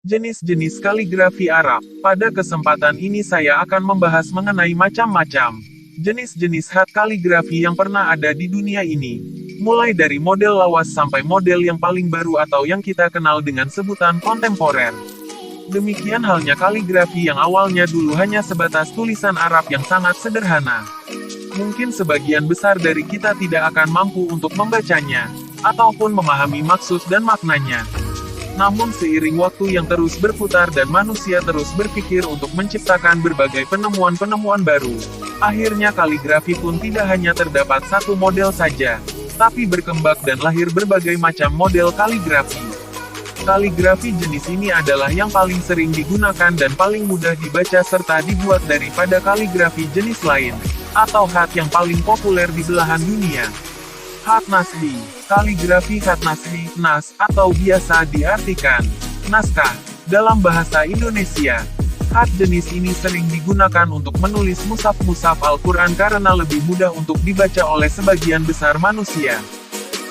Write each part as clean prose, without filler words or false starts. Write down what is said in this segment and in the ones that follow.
Jenis-jenis kaligrafi Arab. Pada kesempatan ini saya akan membahas mengenai macam-macam jenis-jenis khat kaligrafi yang pernah ada di dunia ini. Mulai dari model lawas sampai model yang paling baru atau yang kita kenal dengan sebutan kontemporer. Demikian halnya kaligrafi yang awalnya dulu hanya sebatas tulisan Arab yang sangat sederhana. Mungkin sebagian besar dari kita tidak akan mampu untuk membacanya, ataupun memahami maksud dan maknanya. Namun seiring waktu yang terus berputar dan manusia terus berpikir untuk menciptakan berbagai penemuan-penemuan baru, akhirnya kaligrafi pun tidak hanya terdapat satu model saja, tapi berkembang dan lahir berbagai macam model kaligrafi. Kaligrafi jenis ini adalah yang paling sering digunakan dan paling mudah dibaca serta dibuat daripada kaligrafi jenis lain, atau khat yang paling populer di belahan dunia. Khat Nashri. Kaligrafi khat Nashri, nas, atau biasa diartikan naskah, dalam bahasa Indonesia. Khat jenis ini sering digunakan untuk menulis mushaf-mushaf Al-Quran karena lebih mudah untuk dibaca oleh sebagian besar manusia.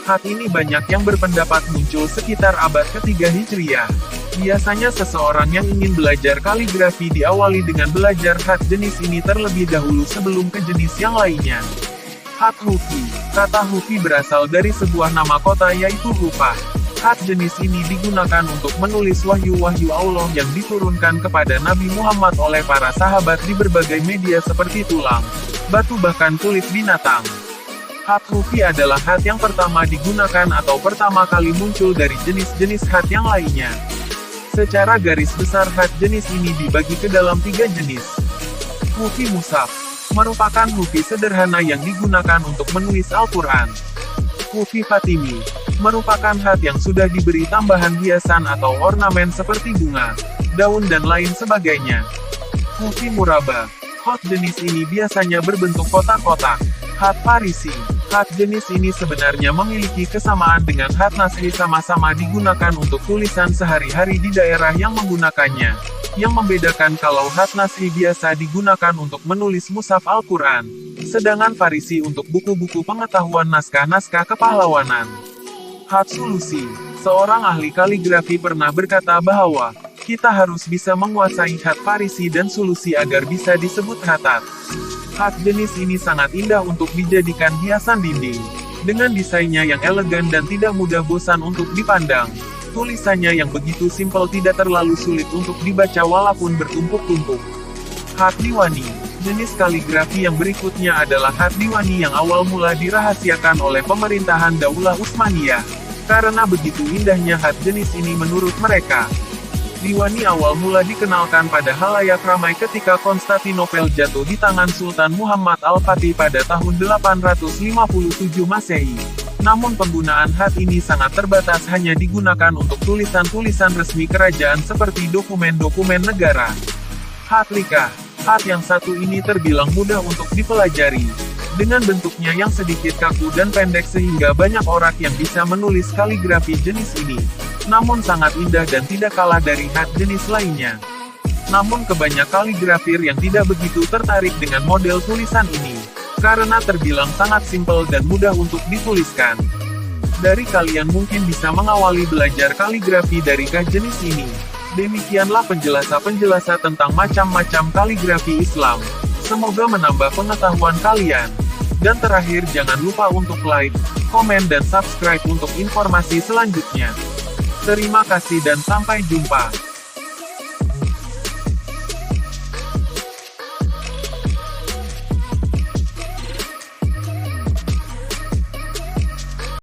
Khat ini banyak yang berpendapat muncul sekitar abad ketiga Hijriah. Biasanya seseorang yang ingin belajar kaligrafi diawali dengan belajar khat jenis ini terlebih dahulu sebelum ke jenis yang lainnya. Khat Hufi. Kata Hufi berasal dari sebuah nama kota yaitu Hufah. Khat jenis ini digunakan untuk menulis wahyu-wahyu Allah yang diturunkan kepada Nabi Muhammad oleh para sahabat di berbagai media seperti tulang, batu bahkan kulit binatang. Khat Hufi adalah khat yang pertama digunakan atau pertama kali muncul dari jenis-jenis khat yang lainnya. Secara garis besar khat jenis ini dibagi ke dalam 3 jenis. Hufi Mushaf merupakan hufi sederhana yang digunakan untuk menulis Al-Quran. Hufi Fatimi merupakan khat yang sudah diberi tambahan hiasan atau ornamen seperti bunga, daun dan lain sebagainya. Hufi Muraba. Khat jenis ini biasanya berbentuk kotak-kotak. Khat Farisi. Khat jenis ini sebenarnya memiliki kesamaan dengan khat Nashri, sama-sama digunakan untuk tulisan sehari-hari di daerah yang menggunakannya. Yang membedakan kalau khat Nashri biasa digunakan untuk menulis mushaf Al-Quran, sedangkan Farisi untuk buku-buku pengetahuan naskah-naskah kepahlawanan. Khat Sulusi. Seorang ahli kaligrafi pernah berkata bahwa kita harus bisa menguasai khat Farisi dan Sulusi agar bisa disebut khatat. Khat jenis ini sangat indah untuk dijadikan hiasan dinding. Dengan desainnya yang elegan dan tidak mudah bosan untuk dipandang. Tulisannya yang begitu simpel tidak terlalu sulit untuk dibaca walaupun bertumpuk-tumpuk. Khat Diwani. Jenis kaligrafi yang berikutnya adalah khat Diwani yang awal mula dirahasiakan oleh pemerintahan Daulah Utsmaniyah. Karena begitu indahnya khat jenis ini menurut mereka. Diwani awal mula dikenalkan pada halayak ramai ketika Konstantinopel jatuh di tangan Sultan Muhammad Al-Fatih pada tahun 857 Masehi. Namun penggunaan khat ini sangat terbatas, hanya digunakan untuk tulisan-tulisan resmi kerajaan seperti dokumen-dokumen negara. Khat Lika. Khat yang satu ini terbilang mudah untuk dipelajari. Dengan bentuknya yang sedikit kaku dan pendek sehingga banyak orang yang bisa menulis kaligrafi jenis ini. Namun sangat indah dan tidak kalah dari khat jenis lainnya. Namun kebanyak kaligrafir yang tidak begitu tertarik dengan model tulisan ini, karena terbilang sangat simpel dan mudah untuk dituliskan. Dari kalian mungkin bisa mengawali belajar kaligrafi dari khat jenis ini. Demikianlah penjelasan tentang macam-macam kaligrafi Islam. Semoga menambah pengetahuan kalian. Dan terakhir, jangan lupa untuk like, komen dan subscribe untuk informasi selanjutnya. Terima kasih dan sampai jumpa.